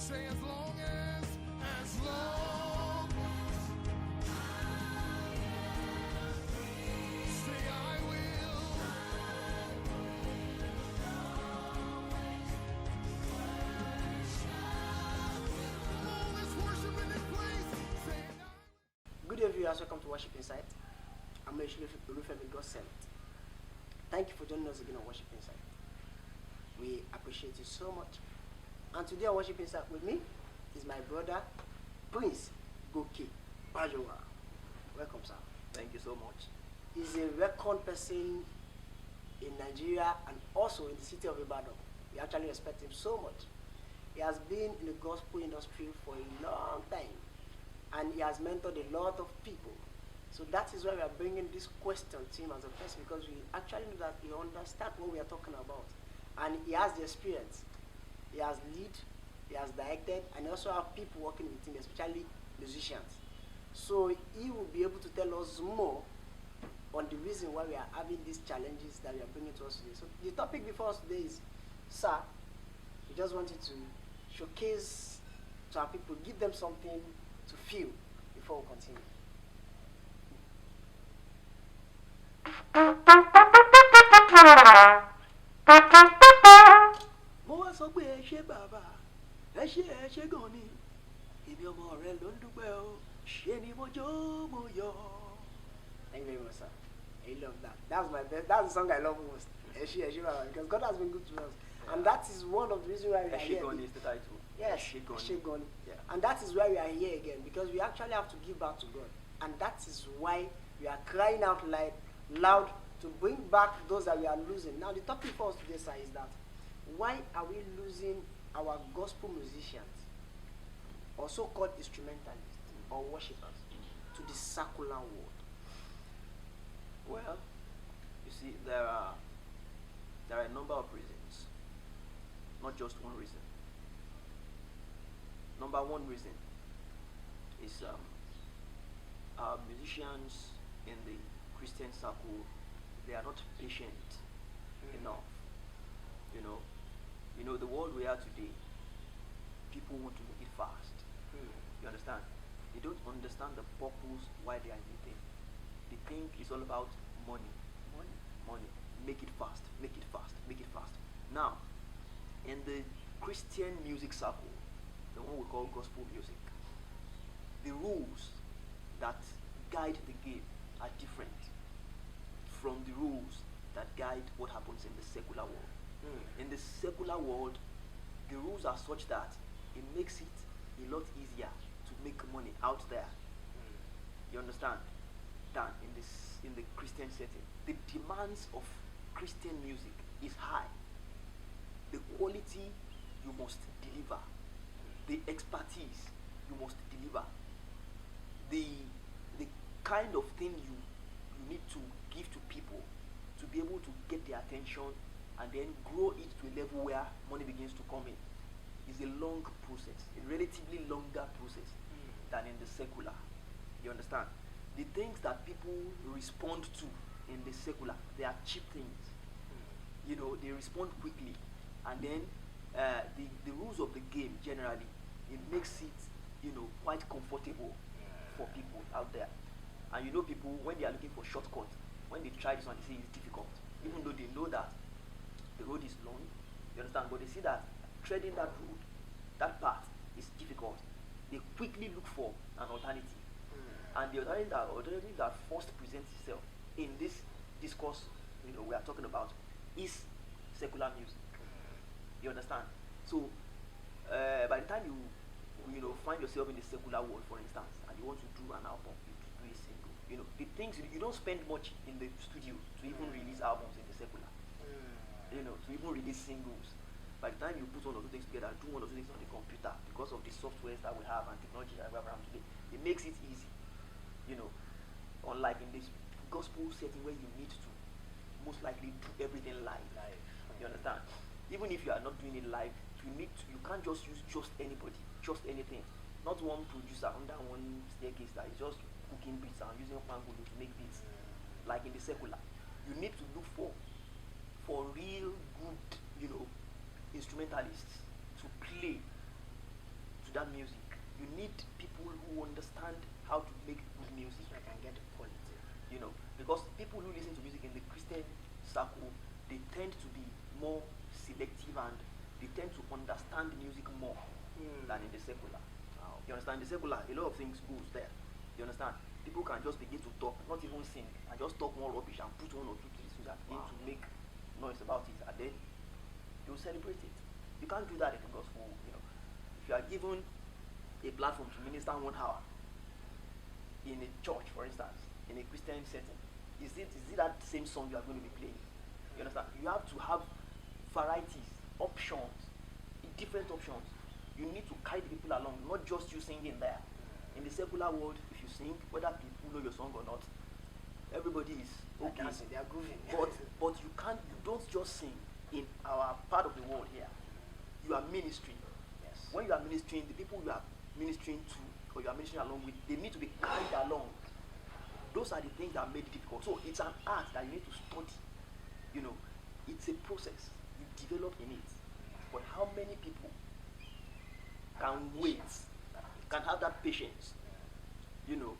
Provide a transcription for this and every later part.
Say as long as long say I will. Oh, let's worship in this place. Saying I will. Good day, viewers. Welcome to Worship Insight. I'm Rachel Olufemi God sent. Thank you for joining us again on Worship Insight. We appreciate you so much. And today on Worship Insight with me is my brother, Prince Goke Bajowa. Welcome, sir. Thank you so much. He's a record person in Nigeria and also in the city of Ibadan. We actually respect him so much. He has been in the gospel industry for a long time and he has mentored a lot of people. So that is why we are bringing this question to him as a person, because we actually know that he understands what we are talking about and he has the experience. He has lead, he has directed, and he also have people working with him, especially musicians. So he will be able to tell us more on the reason why we are having these challenges that we are bringing to us today. So the topic before us today is, sir, we just wanted to showcase to our people, give them something to feel before we continue. Mo wá sọ pé ẹ ṣé bàbá, ẹ ṣé gan ni. Èmi ọmọ rẹ ló ń dúpẹ́ o, ṣé ni mo jó mo yọ̀. Thank you very much, sir. I love that. That's my best. That's the song I love most. Eshe Baba, because God has been good to us, and that is one of the reasons why we are Ẹ ṣé here. gan ni is the title. Yes, Ẹ ṣé gan ni. Eshe Goni. Yeah. And that is why we are here again, because we actually have to give back to God, and that is why we are crying out loud to bring back those that we are losing. Now, the topic for us today, sir, is that why are we losing our gospel musicians, or so-called instrumentalists or worshippers, to the secular world? Well, you see, there are a number of reasons, not just one reason. Number one reason is our musicians in the Christian circle, they are not patient enough. You know the world we are today, people want to make it fast. You understand? They don't understand the purpose why they are in the thing. They think it's all about money. Make it fast, make it fast, make it fast. Now, in the Christian music circle, the one we call gospel music, the rules that guide the game are different from the rules that guide what happens in the secular world. In the secular world, the rules are such that it makes it a lot easier to make money out there. You understand? Than in the Christian setting. The demands of Christian music is high. The quality you must deliver. The expertise you must deliver. The kind of thing you need to give to people to be able to get their attention and then grow it to a level where money begins to come in is a long process, a relatively longer process than in the secular. You understand? The things that people respond to in the secular, they are cheap things. They respond quickly, and then the rules of the game generally, it makes it quite comfortable for people out there. And people, when they are looking for shortcut, when they try this one, they say it's difficult, even though they know that the road is long. You understand? But they see that treading that road, that path, is difficult. They quickly look for an alternative. And the alternative that first presents itself in this discourse we are talking about is secular music. You understand? So by the time you find yourself in the secular world, for instance, and you want to do an album, you do a single. The things you don't spend much in the studio to even release albums in the secular. To even release singles. By the time you put one or two things together and do one or two things on the computer, because of the softwares that we have and technology that we have around today, it makes it easy. Unlike in this gospel setting where you need to most likely do everything live. You understand? Even if you are not doing it live, you can't just use just anybody, just anything. Not one producer under one staircase that is just cooking beats and using Pangolo to make beats. Like in the secular, you need to look for real good, instrumentalists to play that music, you need people who understand how to make good music. So I can get quality. You know, because people who listen to music in the Christian circle, they tend to be more selective and they tend to understand music more than in the secular. Wow. You understand? In the secular, a lot of things goes there. You understand? People can just begin to talk, not even sing, and just talk more rubbish and put one or two things that begin to make noise about it, and then they'll celebrate it. You can't do that in the gospel. You know, if you are given a platform to minister 1 hour in a church, for instance, in a Christian setting, is it that same song you are going to be playing? You understand? You have to have varieties, options, different options. You need to carry the people along, not just you singing there. In the secular world, if you sing, whether people know your song or not, everybody is They're okay. dancing, they are grooving. But you don't just sing. In our part of the world here, you are ministering. Yes. When you are ministering, the people you are ministering to or you are ministering along with, they need to be carried along. Those are the things that make it difficult. So it's an art that you need to study. You know, it's a process you develop in it. But how many people can wait, can have that patience, you know,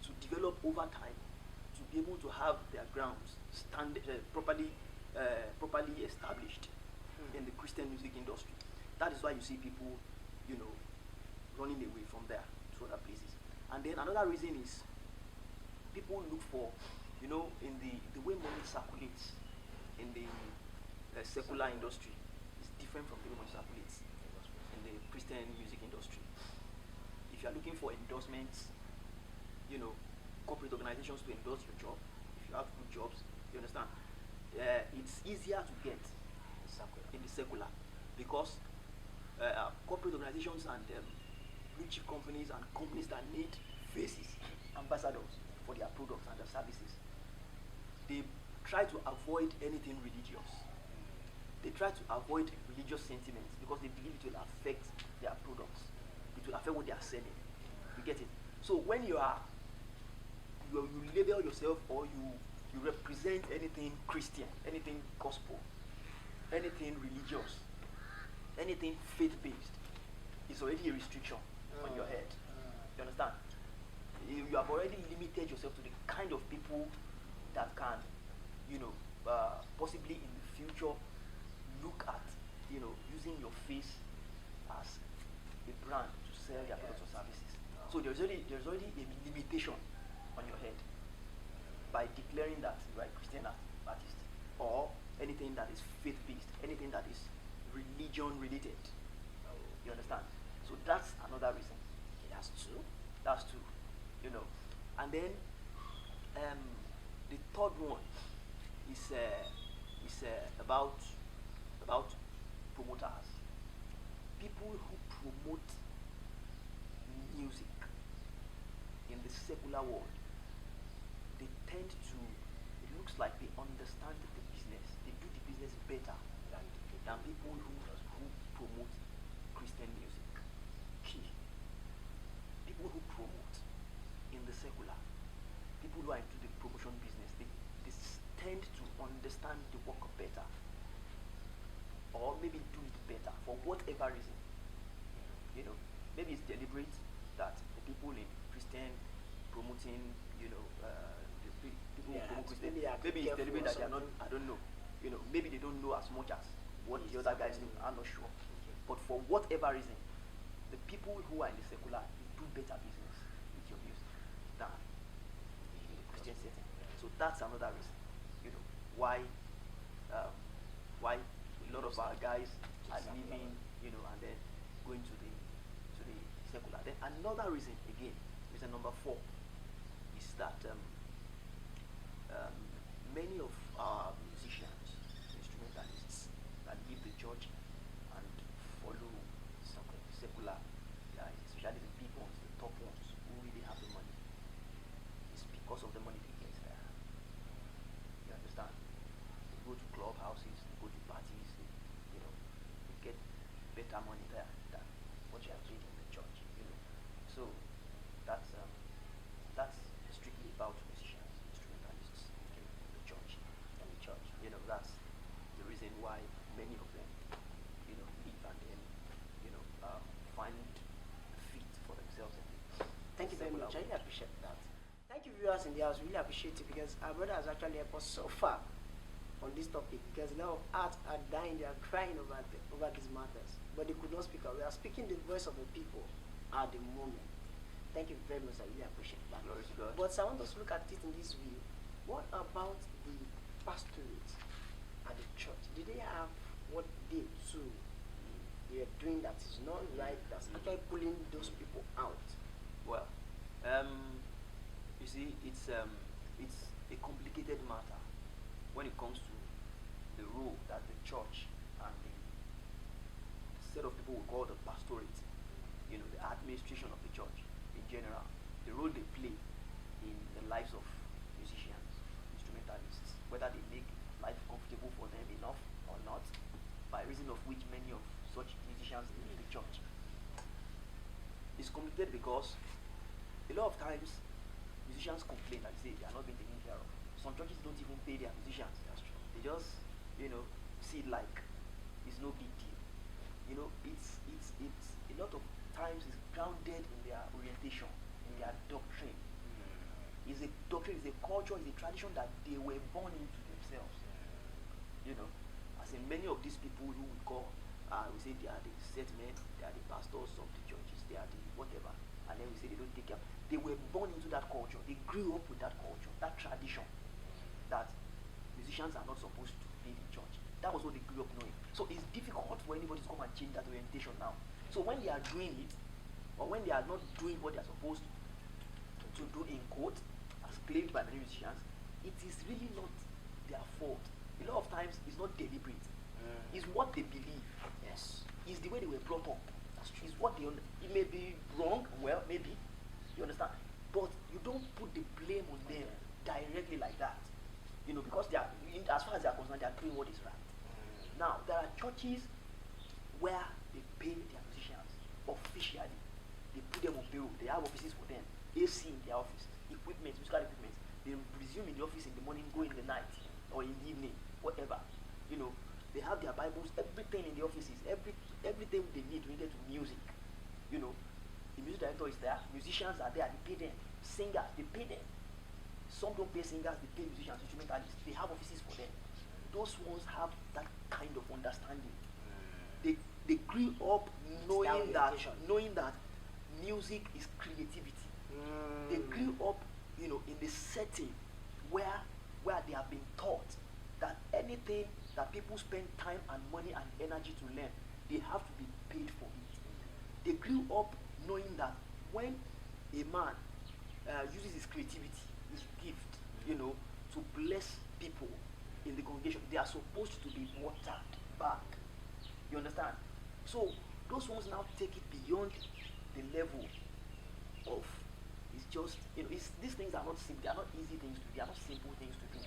to develop over time, to be able to have their grounds properly established in the Christian music industry? That is why you see people, you know, running away from there to other places. And then another reason is people look for, you know, in the way money circulates in the secular industry is different from the way money circulates in the Christian music industry. If you are looking for endorsements, you know, corporate organizations to endorse your job, if you have good jobs, you understand, it's easier to get in the secular because corporate organizations and blue chip companies and companies that need faces, ambassadors for their products and their services, they try to avoid anything religious. They try to avoid religious sentiments because they believe it will affect their products. It will affect what they are selling. You get it? So when you label yourself or you represent anything Christian, anything gospel, anything religious, anything faith-based, it's already a restriction on your head. You understand? You have already limited yourself to the kind of people that can, you know, possibly in the future look at, you know, using your face as a brand to sell their products or services. So there's already a limitation on your head by declaring that you are a Christian artist or anything that is faith-based, anything that is religion-related. You understand? So that's another reason. That's true. That's two, you know. And then the third one is about promoters. People who promote music in the secular world, they tend to, it looks like they understand the business. They do the business better than people who promote Christian music. Key. People who promote in the secular, people who are into the promotion business, they tend to understand the work better, or maybe do it better for whatever reason. You know, maybe it's deliberate that the people in Christian promoting, you know, the people who promote Christian, maybe it's deliberate that they are not, I don't know, you know, maybe they don't know as much as what the other guys know. I'm not sure. But for whatever reason, the people who are in the secular do better business with your music than in the Christian setting. So that's another reason, you know, why a lot of our guys are leaving, you know, and then going to the secular. Then another reason, again, reason number 4, is that many of our musicians, instrumentalists, that leave the church and follow secular guys, especially the big ones, the top ones, who really have the money, it's because of the money they get there. You understand? They go to clubhouses, they go to parties, you know, they get better money there than what you are paid in the church, you know. So that's strictly about musicians, instrumentalists in the church. You know, that's the reason why many of them, you know, leave and then, you know, find musicians in the house really appreciate it because our brother has actually helped us so far on this topic because a lot of arts are dying, they are crying over these matters, but they could not speak out. We are speaking the voice of the people at the moment. Thank you very much. I really appreciate that. Glory to God. But I want us to look at it in this view. What about the pastorate and the church? Did they have what they too they are doing that is not right? That's actually pulling those people out. Well, you see, it's a complicated matter when it comes to the role that the church and the set of people we call the pastorate, the administration of the church in general, the role they play in the lives of musicians, instrumentalists, whether they make life comfortable for them enough or not, by reason of which many of such musicians leave the church. It's complicated because a lot of times musicians complain and say they are not being taken care of. Some churches don't even pay their musicians. That's true. They just, see it like it's no big deal. It's a lot of times is grounded in their orientation, in their doctrine. It's a doctrine, it's a culture, it's a tradition that they were born into themselves. As in many of these people who we call, we say they are the set men, they are the pastors of the churches, they are the whatever, and then we say they don't take care. They were born into that culture. They grew up with that culture, that tradition, that musicians are not supposed to be in church. That was what they grew up knowing. So it's difficult for anybody to come and change that orientation now. So when they are doing it, or when they are not doing what they are supposed to do in quote, as claimed by many musicians, it is really not their fault. A lot of times it's not deliberate. It's what they believe. Yes. It's the way they were brought up. It's what they it may be wrong, well, maybe. You understand? But you don't put the blame on them directly like that. Because they are, as far as they are concerned, they are doing what is right. Now, there are churches where they pay their musicians officially. They put them on payroll. They have offices for them. AC in their office, equipment, musical equipment. They resume in the office in the morning, go in the night or in the evening, whatever. They have their Bibles, everything in the offices, everything they need related to music. The music director is there, musicians are there, they pay them. Singers, they pay them. Some don't pay singers, they pay musicians, instrumentalists. They have offices for them. Those ones have that kind of understanding. They grew up knowing that music is creativity. They grew up, in a setting where they have been taught that anything that people spend time and money and energy to learn, they have to be paid for it. They grew up knowing that when a man uses his creativity, his gift, to bless people in the congregation, they are supposed to be watered back. You understand? So those ones now take it beyond the level of, it's just, these things are not simple, they are not easy things to do, they are not simple things to do.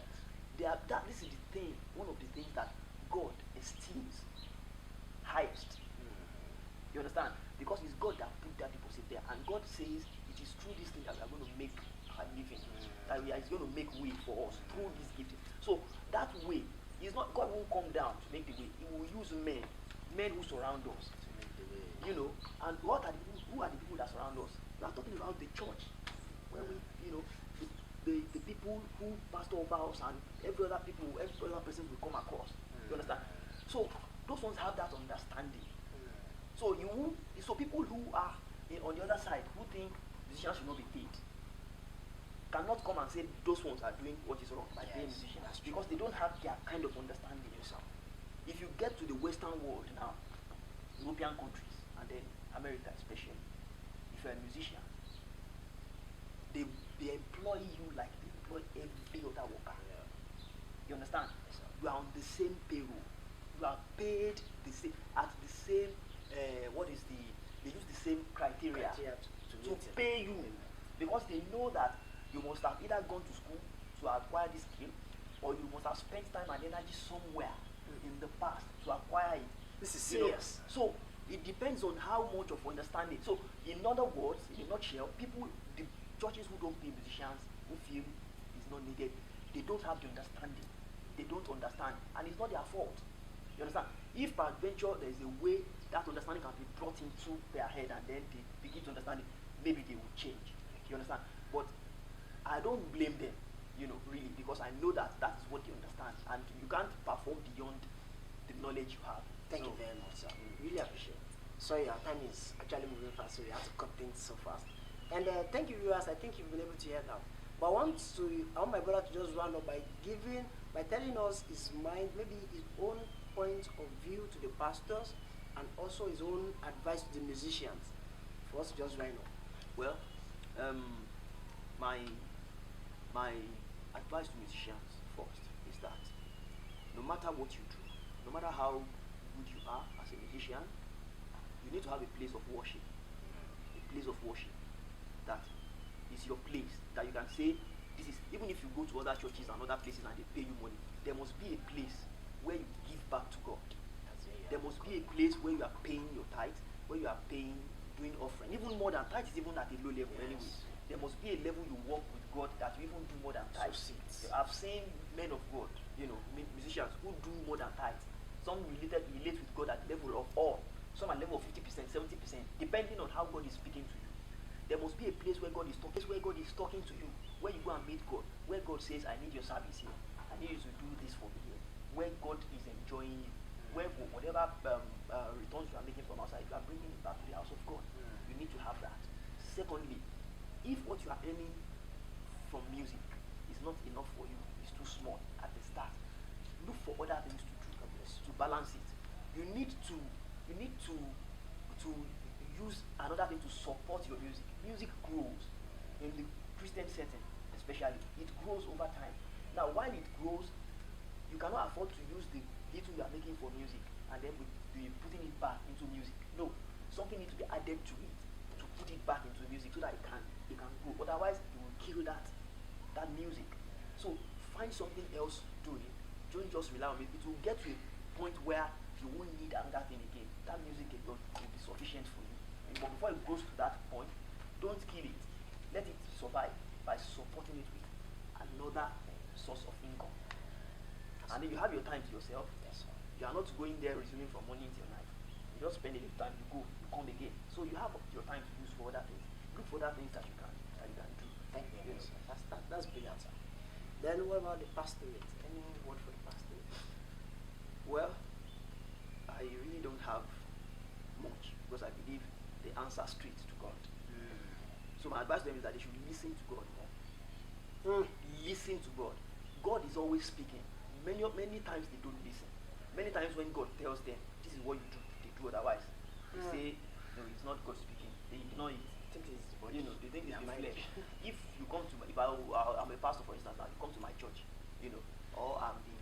This is the thing, one of the things that God esteems highest. You understand? Because it's God that put that deposit there, and God says it is through this thing that we are going to make a living, that He's going to make way for us through this gift. So that way is not, God won't come down to make the way. He will use men who surround us to make the way. And who are the people that surround us? We are talking about the church, where we, the people who pastor over us and every other person will come across. You understand? So those ones have that understanding. So people who are on the other side who think musicians should not be paid cannot come and say those ones are doing what is wrong by paying musicians, because they don't have their kind of understanding. If you get to the Western world now, European countries and then America especially, if you're a musician, they employ you like they employ every other worker. You understand? You are on the same payroll. You are paid at the same they use the same criteria to pay you, because they know that you must have either gone to school to acquire this skill, or you must have spent time and energy somewhere in the past to acquire it. This is serious. So it depends on how much of understanding. So in other words, in a nutshell, the churches who don't pay musicians, who feel it's not needed, they don't have the understanding. They don't understand, and it's not their fault. You understand? If peradventure there is a way that understanding can be brought into their head and then they begin to understand it, maybe they will change. You understand? But I don't blame them, really, because I know that that is what they understand, and you can't perform beyond the knowledge you have. Thank So, you very much, sir. Really appreciate it. Sorry, our time is actually moving fast, so we have to cut things so fast. And thank you, viewers. I think you've been able to hear that. But I want my brother to just round up by telling us his mind, maybe his own point of view to the pastors, and also his own advice to the musicians. For us to just round up. well, my my advice to musicians first is that no matter what you do, no matter how good you are as a musician, you need to have a place of worship. A place of worship that is your place, that you can say, this is, even if you go to other churches and other places and they pay you money, there must be a place where you give back to God. There must be a place where you are paying your tithe, where you are paying, doing offering. Even more than tithe is even at a low level anyway. There must be a level you walk with God that you even do more than tithe. I've seen men of God, musicians who do more than tithe. Some relate with God at the level of all. Some at level of 50%, 70%, depending on how God is speaking to you. There must be a place where God is talking to you, where you go and meet God, where God says, I need your service here. I need you to do this for me here. Where God is enjoying you. Where whatever returns you are making from outside, you are bringing it back to the house of God. You need to have that. Secondly, if what you are earning from music is not enough for you, it's too small at the start, look for other things to do to balance it. You need to use another thing to support your music. Music grows in the Christian setting, especially. It grows over time. Now, while it grows, you cannot afford to use the little you are making for music and then be putting it back into music. No, something needs to be added to it to put it back into music so that it can grow. Otherwise, it will kill that music. So find something else doing. Don't just rely on it. It will get to a point where you won't need another thing again. That music alone will be sufficient for you. But before it goes to that point, don't kill it. Let it survive by supporting it with another source of income. And then you have your time to yourself. Yes, sir. You are not going there receiving from morning till night. You just spend a little time, you go, you come again. So you have your time to use for other things. Look for other things that you can do. Thank you very much, sir. That's brilliant, sir. Then what about the pastorate? Any word for the pastorate? Well, I really don't have much because I believe they answer straight to God. So my advice to them is that they should listen to God more. Listen to God. God is always speaking. Many times they don't listen. Many times when God tells them, this is what you do, they do otherwise. They say, no, it's not God speaking. They ignore it. Think it's They think it's the mind. flesh. If you come to, I'm a pastor for instance, now you come to my church, or I'm the,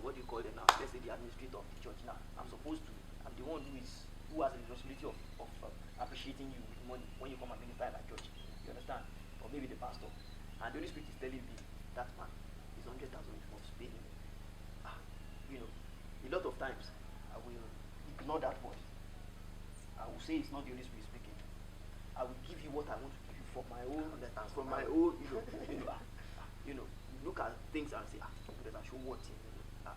what do you call them now? Let's say the administrator of the church now. I'm the one who has the responsibility of appreciating you with money when you come and minister at church. You understand? Or maybe the pastor. And the Holy Spirit is telling me, that man is 100,000 you must pay him. A lot of times I will ignore that voice. I will say it's not the Holy Spirit speaking. I will give you what I want to give you from my own, look at things and say, because I show what thing, a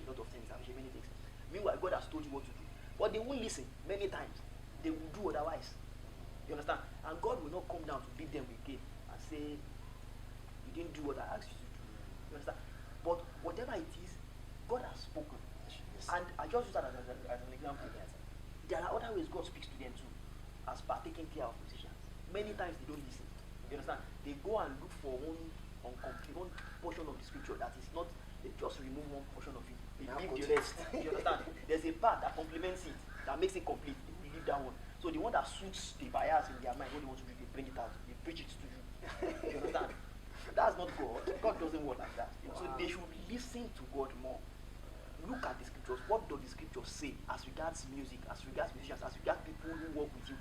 lot of things, many things. Meanwhile, God has told you what to do. But they won't listen many times. They will do otherwise. You understand? And God will not come down to beat them again and say, you didn't do what I asked you to do. You understand? But whatever it is, God has spoken. And I just use that as an example. There are other ways God speaks to them too, as per taking care of musicians. Many times they don't listen. You understand? They go and look for one portion of the scripture that is not, they just remove one portion of it. They leave the rest. You understand? There's a part that complements it, that makes it complete. They will leave that one. So the one that suits the bias in their mind, what they want to do, they bring it out. They preach it to you. You understand? That's not God. God doesn't work like that. Wow. So they should listen to God more. Look at the scriptures. What does the scripture say as regards music, as regards musicians, as regards people who work with you?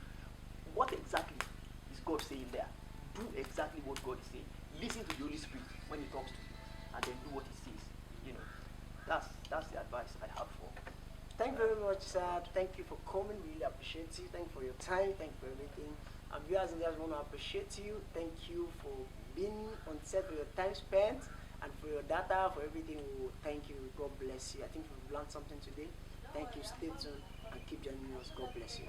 What exactly is God saying there? Do exactly what God is saying. Listen to the Holy Spirit when He talks to you, and then do what He says. That's the advice I have for. Thank you very much, sir. Thank you for coming. Really appreciate you. Thank you for your time. Thank you for everything. And viewers and viewers want to appreciate you. Thank you for being on set, for your time spent, and for your data, for everything. Thank you. God bless you. I think we've learned something today. Thank you. Stay tuned and keep joining us. God bless you.